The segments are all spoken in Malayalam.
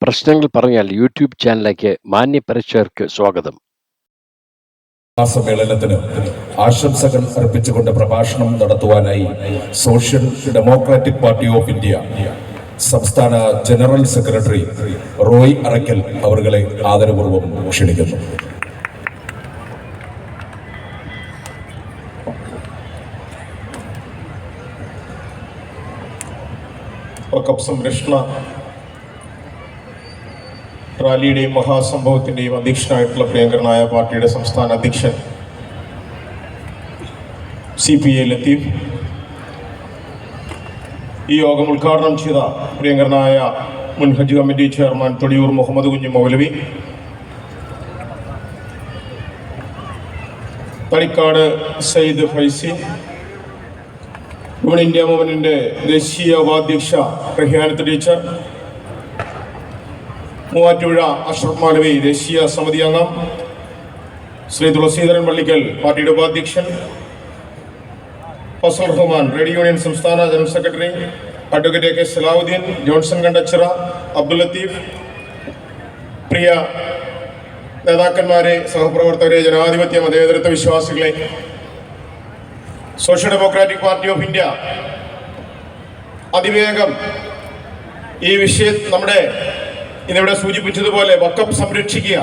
പ്രശ്നങ്ങൾ പറഞ്ഞാൽ യൂട്യൂബ് ചാനലിലേക്ക് മാന്യ പ്രേക്ഷകർക്ക് സ്വാഗതം. സമ്മേളനത്തിന് ആശംസകൾ അർപ്പിച്ചുകൊണ്ട് പ്രഭാഷണം നടത്തുവാനായി Social Democratic Party of India സംസ്ഥാന ജനറൽ സെക്രട്ടറി റോയ് അറക്കൽ അവരെ ആദരപൂർവ്വം ക്ഷണിക്കുന്നു. വഖഫ് സംരക്ഷണ റാലിയുടെയും മഹാസംഭവത്തിന്റെയും അധ്യക്ഷനായിട്ടുള്ള പ്രിയങ്കരനായ പാർട്ടിയുടെ സംസ്ഥാന അധ്യക്ഷൻ CPA ലത്തീഫ്, ഈ യോഗം ഉദ്ഘാടനം ചെയ്ത പ്രിയങ്കരനായ മുൻ ഹജ്ജ് committee chairman Thodiyoor Muhammad Kunju Moulavi, Thalikkad Sayyid Faizy, Union India മൂവ്മെന്റിന്റെ ദേശീയ ഉപാധ്യക്ഷ റഹിയാനത്ത് ടീച്ചർ, മൂവാറ്റുപുഴ അഷ്റഫ് മൗലവി ദേശീയ സമിതി അംഗം, ശ്രീ തുളസീധരൻ പള്ളിക്കൽ പാർട്ടിയുടെ ഉപാധ്യക്ഷൻ, ഫസൽ റഹ്മാൻ ട്രേഡ് യൂണിയൻ സംസ്ഥാന general secretary, advocate AK Salahuddin, Johnson Kandachira, Abdul Latheef, പ്രിയ നേതാക്കന്മാരെ, സഹപ്രവർത്തകരെ, ജനാധിപത്യ മതേതരത്വ വിശ്വാസികളെ, Social Democratic Party of India അതിവേഗം ഈ വിഷയം നമ്മുടെ ഇന്നിവിടെ സൂചിപ്പിച്ചതുപോലെ വഖഫ് സംരക്ഷിക്കുക,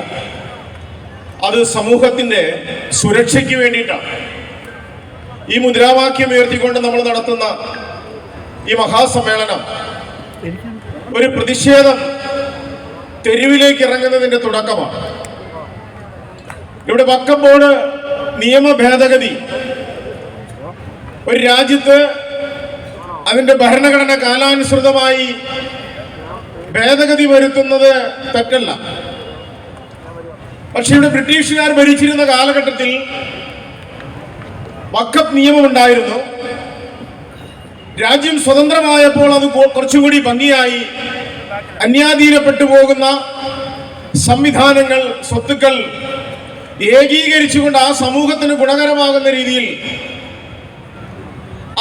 അത് സമൂഹത്തിന്റെ സുരക്ഷയ്ക്ക് വേണ്ടിയിട്ടാണ്. ഈ മുദ്രാവാക്യം ഉയർത്തിക്കൊണ്ട് നമ്മൾ നടത്തുന്ന ഈ മഹാസമ്മേളനം ഒരു പ്രതിഷേധം തെരുവിലേക്ക് ഇറങ്ങുന്നതിന്റെ തുടക്കമാണ്. ഇവിടെ വഖഫ് ബോർഡ് നിയമ ഭേദഗതി ഒരു രാജ്യത്ത് അതിന്റെ ഭരണഘടന കാലാനുസൃതമായി ഭേദഗതി വരുത്തുന്നത് തെറ്റല്ല. പക്ഷെ ഇവിടെ ബ്രിട്ടീഷുകാർ ഭരിച്ചിരുന്ന കാലഘട്ടത്തിൽ വഖഫ് നിയമമുണ്ടായിരുന്നു. രാജ്യം സ്വതന്ത്രമായപ്പോൾ അത് കുറച്ചുകൂടി ഭംഗിയായി അന്യാധീനപ്പെട്ടു പോകുന്ന സംവിധാനങ്ങൾ, സ്വത്തുക്കൾ ഏകീകരിച്ചുകൊണ്ട് ആ സമൂഹത്തിന് ഗുണകരമാകുന്ന രീതിയിൽ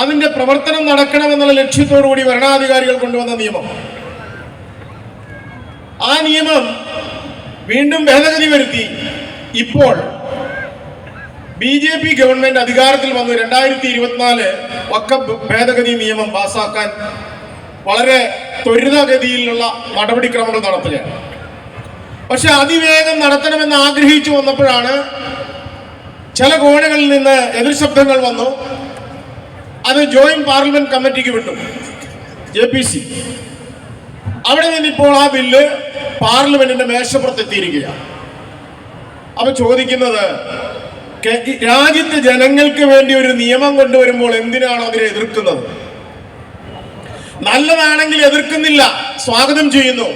അതിന്റെ പ്രവർത്തനം നടക്കണമെന്നുള്ള ലക്ഷ്യത്തോടുകൂടി ഭരണാധികാരികൾ കൊണ്ടുവന്ന നിയമം. ആ നിയമം വീണ്ടും ഭേദഗതി വരുത്തി. ഇപ്പോൾ BJP ഗവൺമെന്റ് അധികാരത്തിൽ വന്ന് 2024 വഖഫ് ഭേദഗതി നിയമം പാസാക്കാൻ വളരെ ത്വരിതഗതിയിലുള്ള നടപടിക്രമങ്ങൾ നടത്തുകയാണ്. പക്ഷെ അതിവേഗം നടത്തണമെന്ന് ആഗ്രഹിച്ചു വന്നപ്പോഴാണ് ചില കോണുകളിൽ നിന്ന് എതിർശബ്ദങ്ങൾ വന്നു. അത് ജോയിന്റ് പാർലമെന്റ് കമ്മിറ്റിക്ക് വിട്ടു, JPC. അവിടെ നിന്നിപ്പോൾ ആ ബില്ല് പാർലമെന്റിന്റെ മേശപ്പുറത്തെത്തിയിരിക്കുകയാണ്. അപ്പൊ ചോദിക്കുന്നത്, രാജ്യത്തെ ജനങ്ങൾക്ക് വേണ്ടി ഒരു നിയമം കൊണ്ടുവരുമ്പോൾ എന്തിനാണ് അതിനെ എതിർക്കുന്നത്? നല്ലതാണെങ്കിൽ എതിർക്കുന്നില്ല, സ്വാഗതം ചെയ്യുന്നു.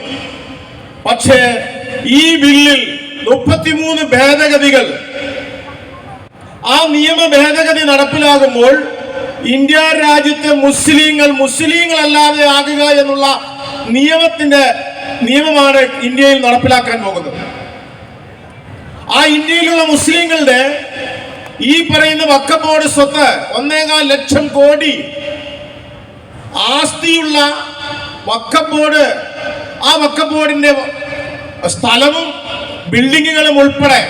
പക്ഷേ ഈ ബില്ലിൽ 33 ഭേദഗതികൾ, ആ നിയമ ഭേദഗതി നടപ്പിലാകുമ്പോൾ ഇന്ത്യ രാജ്യത്തെ മുസ്ലിങ്ങളല്ലാതെ ആകുക എന്നുള്ള നിയമമാണ് ഇന്ത്യയിൽ നടപ്പിലാക്കാൻ പോകുന്നത്. ആ ഇന്ത്യയിലുള്ള മുസ്ലിങ്ങളുടെ ഈ പറയുന്ന വഖഫ് ബോർഡ് സ്വത്ത് 1.25 ലക്ഷം കോടി ആസ്തിയുള്ള വഖഫ് ബോർഡ്, ആ വഖഫ് ബോർഡിന്റെ സ്ഥലവും ബിൽഡിങ്ങുകളും ഉൾപ്പെടെ,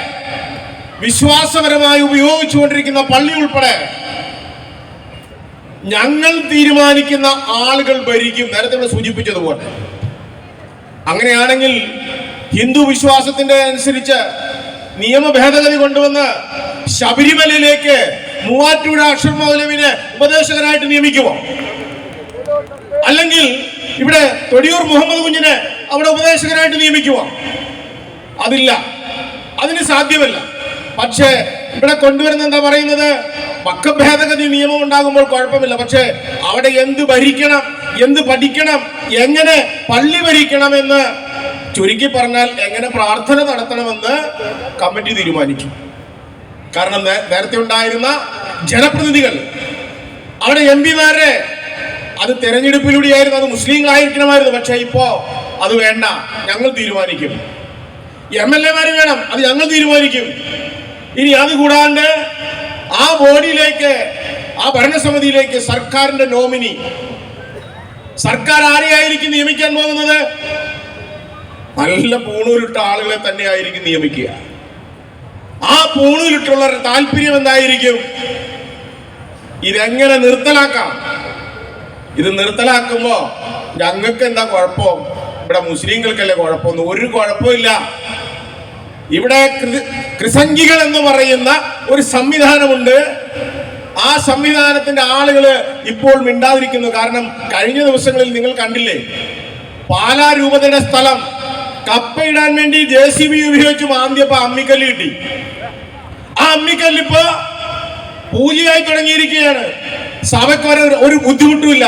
വിശ്വാസപരമായി ഉപയോഗിച്ചുകൊണ്ടിരിക്കുന്ന പള്ളി ഉൾപ്പെടെ ഞങ്ങൾ തീരുമാനിക്കുന്ന ആളുകൾ ഭരിക്കും. നേരത്തെ ഇവിടെ സൂചിപ്പിച്ചതുപോലെ അങ്ങനെയാണെങ്കിൽ ഹിന്ദു വിശ്വാസത്തിന്റെ അനുസരിച്ച് നിയമ ഭേദഗതി കൊണ്ടുവന്ന് ശബരിമലയിലേക്ക് മൂവാറ്റുപുഴ അഷ്റഫ് മൗലവിനെ ഉപദേശകനായിട്ട് നിയമിക്കുമോ? അല്ലെങ്കിൽ ഇവിടെ തൊടിയൂർ മുഹമ്മദ് കുഞ്ഞിനെ അവിടെ ഉപദേശകനായിട്ട് നിയമിക്കുമോ? അതില്ല, അതിന് സാധ്യമല്ല. പക്ഷേ ഇവിടെ കൊണ്ടുവരുന്ന എന്താ പറയുന്നത്, വഖഫ് ഭേദഗതി നിയമം ഉണ്ടാകുമ്പോൾ കുഴപ്പമില്ല, പക്ഷേ അവിടെ എന്ത് ഭരിക്കണം, എന്ത് പഠിക്കണം, എങ്ങനെ പള്ളി ഭരിക്കണമെന്ന്, ചുരുക്കി പറഞ്ഞാൽ എങ്ങനെ പ്രാർത്ഥന നടത്തണമെന്ന് കമ്മിറ്റി തീരുമാനിക്കും. കാരണം നേരത്തെ ഉണ്ടായിരുന്ന ജനപ്രതിനിധികൾ, അവിടെ MP-മാരെ, അത് തെരഞ്ഞെടുപ്പിലൂടെയായിരുന്നു, അത് മുസ്ലിങ്ങളായിരിക്കണമായിരുന്നു. പക്ഷെ ഇപ്പോ അത് വേണ്ട, ഞങ്ങൾ തീരുമാനിക്കും. MLA-മാര് വേണം, അത് ഞങ്ങൾ തീരുമാനിക്കും. ഇനി അത് കൂടാണ്ട് ആ ബോഡിയിലേക്ക്, ആ ഭരണസമിതിയിലേക്ക് സർക്കാരിന്റെ നോമിനി, സർക്കാർ ആരെയായിരിക്കും നിയമിക്കാൻ പോകുന്നത്? നല്ല പൂണൂലിട്ട ആളുകളെ തന്നെയായിരിക്കും നിയമിക്കുക. ആ പൂണൂലിട്ടുള്ള താല്പര്യം എന്തായിരിക്കും? ഇതെങ്ങനെ നിർത്തലാക്കാം? ഇത് നിർത്തലാക്കുമ്പോ ഞങ്ങൾക്ക് എന്താ കുഴപ്പം? ഇവിടെ മുസ്ലിങ്ങൾക്കല്ലേ കുഴപ്പമൊന്നും? ഒരു കുഴപ്പമില്ല. ഇവിടെ ക്രിസംഖികൾ എന്ന് പറയുന്ന ഒരു സംവിധാനമുണ്ട്. ആ സംവിധാനത്തിന്റെ ആളുകള് ഇപ്പോൾ മിണ്ടാതിരിക്കുന്നു. കാരണം കഴിഞ്ഞ ദിവസങ്ങളിൽ നിങ്ങൾ കണ്ടില്ലേ, പാലാ രൂപതയുടെ സ്ഥലം കപ്പയിടാൻ വേണ്ടി JCB ഉപയോഗിച്ച് മാന്തിയപ്പോ അമ്മിക്കല്ല് കിട്ടി. ആ അമ്മിക്കല്ലിപ്പോ പൂജയായി തുടങ്ങിയിരിക്കുകയാണ്. സഭയ്ക്ക് ഒരു ബുദ്ധിമുട്ടുമില്ല.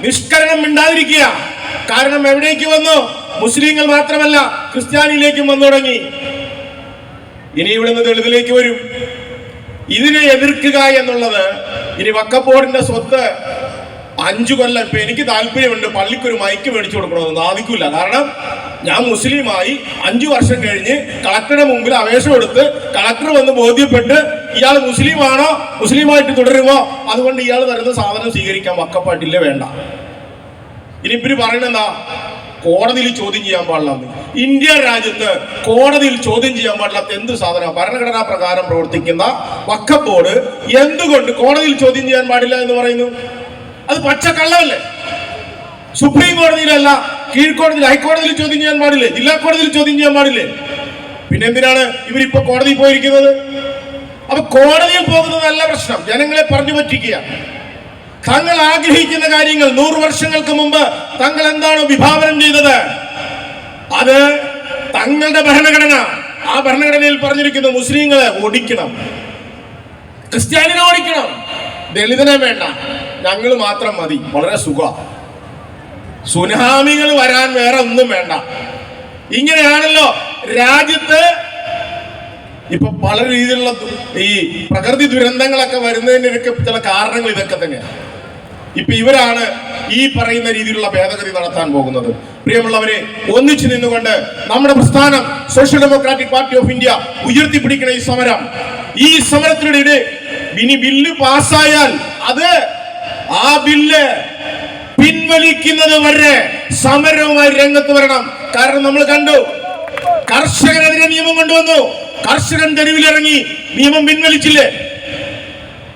നിഷ്കരണം മിണ്ടാതിരിക്കുക. കാരണം എവിടേക്ക് വന്നു? മുസ്ലിങ്ങൾ മാത്രമല്ല, ക്രിസ്ത്യാനിയിലേക്കും വന്നു തുടങ്ങി. ഇനി ഇവിടെ നിന്ന് തെളിവിലേക്ക് വരും. ഇതിനെ എതിർക്കുക എന്നുള്ളത്, ഇനി വഖഫ് ബോർഡിന്റെ സ്വത്ത് 5 കൊല്ലം, ഇപ്പൊ എനിക്ക് താല്പര്യമുണ്ട് പള്ളിക്കൊരു മൈക്ക് മേടിച്ചു കൊടുക്കണമെന്ന്, സാധിക്കില്ല. കാരണം ഞാൻ മുസ്ലിമായി 5 വർഷം കഴിഞ്ഞ് കളക്ടറുടെ മുമ്പിൽ അപേക്ഷ കൊടുത്ത് കളക്ടർ വന്ന് ബോധ്യപ്പെട്ട് ഇയാൾ മുസ്ലിമാണോ, മുസ്ലിമായിട്ട് തുടരുമോ, അതുകൊണ്ട് ഇയാൾ തരുന്ന സാധനം സ്വീകരിക്കാൻ വഖഫ് പാർട്ടിയില്ല, വേണ്ട. ഇനി ഇവര് പറയണെന്താ? കോടതിയിൽ ചോദ്യം ചെയ്യാൻ പാടില്ല. ഇന്ത്യ രാജ്യത്ത് കോടതിയിൽ ചോദ്യം ചെയ്യാൻ പാടില്ലാത്ത എന്ത് സാധനം? ഭരണഘടനാ പ്രകാരം പ്രവർത്തിക്കുന്ന വഖഫ് ബോർഡ് എന്തുകൊണ്ട് കോടതിയിൽ ചോദ്യം ചെയ്യാൻ പാടില്ല എന്ന് പറയുന്നു? അത് പച്ചക്കള്ളമല്ലേ? സുപ്രീം കോടതിയിലല്ല, കീഴ്ക്കോടതിയിൽ, ഹൈക്കോടതിയിൽ ചോദ്യം ചെയ്യാൻ പാടില്ലേ? ജില്ലാ കോടതിയിൽ ചോദ്യം ചെയ്യാൻ പാടില്ലേ? പിന്നെ എന്തിനാണ് ഇവരിപ്പോ കോടതിയിൽ പോയിരിക്കുന്നത്? അപ്പൊ കോടതിയിൽ പോകുന്നതല്ല പ്രശ്നം, ജനങ്ങളെ പറഞ്ഞു പറ്റിക്കുക. തങ്ങൾ ആഗ്രഹിക്കുന്ന കാര്യങ്ങൾ 100 വർഷങ്ങൾക്ക് മുമ്പ് തങ്ങൾ എന്താണ് വിഭാവനം ചെയ്തത്, അത് തങ്ങളുടെ ഭരണഘടന. ആ ഭരണഘടനയിൽ പറഞ്ഞിരിക്കുന്നു മുസ്ലിങ്ങളെ ഓടിക്കണം, ക്രിസ്ത്യാനിനെ ഓടിക്കണം, ദളിതനെ വേണ്ട, ഞങ്ങൾ മാത്രം മതി. വളരെ സുഖ. സുനാമികൾ വരാൻ വേറെ ഒന്നും വേണ്ട. ഇങ്ങനെയാണല്ലോ രാജ്യത്ത് ഇപ്പൊ പല രീതിയിലുള്ള ഈ പ്രകൃതി ദുരന്തങ്ങളൊക്കെ വരുന്നതിനൊക്കെ ചില കാരണങ്ങൾ ഇതൊക്കെ തന്നെയാണ്. ഇപ്പൊ ഇവരാണ് ഈ പറയുന്ന രീതിയിലുള്ള ഭേദഗതി നടത്താൻ പോകുന്നത്. പ്രിയമുള്ളവരെ, ഒന്നിച്ചു നിന്നുകൊണ്ട് നമ്മുടെ പ്രസ്ഥാനം Social Democratic Party of India ഉയർത്തിപ്പിടിക്കുന്ന ഈ സമരത്തിനിടെ ഇനി ബില്ല് പാസ്സായാൽ അത് ആ ബില്ല് പിൻവലിക്കുന്നത് വരെ സമരവുമായി രംഗത്ത് വരണം. കാരണം നമ്മൾ കണ്ടു, കർഷകനെതിരെ നിയമം കൊണ്ടുവന്നു, കർഷകൻ തെരുവിലിറങ്ങി, നിയമം പിൻവലിച്ചില്ലേ?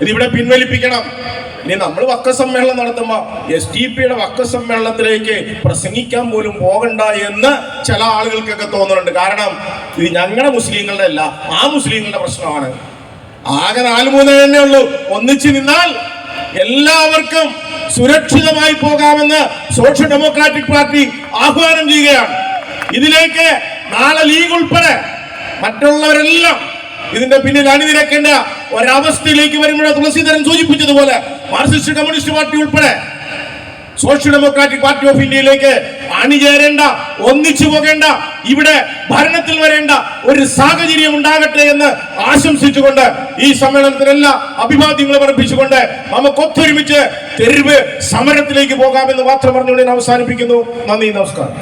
ഇതിവിടെ പിൻവലിപ്പിക്കണം. ഇനി നമ്മൾ വഖഫ് സമ്മേളനം നടത്തുമ്പോ SDPയുടെ വഖഫ് സമ്മേളനത്തിലേക്ക് പ്രസംഗിക്കാൻ പോലും പോകണ്ട എന്ന് ചില ആളുകൾക്കൊക്കെ തോന്നുന്നുണ്ട്. കാരണം ഇത് ഞങ്ങളുടെ മുസ്ലിങ്ങളുടെ അല്ല, ആ മുസ്ലിങ്ങളുടെ പ്രശ്നമാണ്. ആകെ 4-3 തന്നെ ഉള്ളൂ. ഒന്നിച്ചു നിന്നാൽ എല്ലാവർക്കും സുരക്ഷിതമായി പോകാമെന്ന് സോഷ്യൽ ഡെമോക്രാറ്റിക് പാർട്ടി ആഹ്വാനം ചെയ്യുകയാണ്. ഇതിലേക്ക് നാളെ ലീഗ് ഉൾപ്പെടെ മറ്റുള്ളവരെല്ലാം ഇതിന്റെ പിന്നിൽ അണിനിരക്കേണ്ട ഒരവസ്ഥയിലേക്ക് വരുമ്പോൾ തുളസീധരൻ സൂചിപ്പിച്ചതുപോലെ മാർക്സിസ്റ്റ് കമ്മ്യൂണിസ്റ്റ് പാർട്ടി ഉൾപ്പെടെ സോഷ്യൽ ഡെമോക്രാറ്റിക് പാർട്ടി ഓഫ് ഇന്ത്യയിലേക്ക് അണിചേരേണ്ട, ഒന്നിച്ചു പോകേണ്ട, ഇവിടെ ഭരണത്തിൽ വരേണ്ട ഒരു സാഹചര്യം ഉണ്ടാകട്ടെ എന്ന് ആശംസിച്ചുകൊണ്ട് ഈ സമ്മേളനത്തിനെല്ലാം അഭിവാദ്യങ്ങളും അർപ്പിച്ചുകൊണ്ട് നമുക്ക് ഒത്തൊരുമിച്ച് തെരുവ് സമരത്തിലേക്ക് പോകാമെന്ന് മാത്രം പറഞ്ഞുകൊണ്ട് ഞാൻ അവസാനിപ്പിക്കുന്നു. നന്ദി, നമസ്കാരം.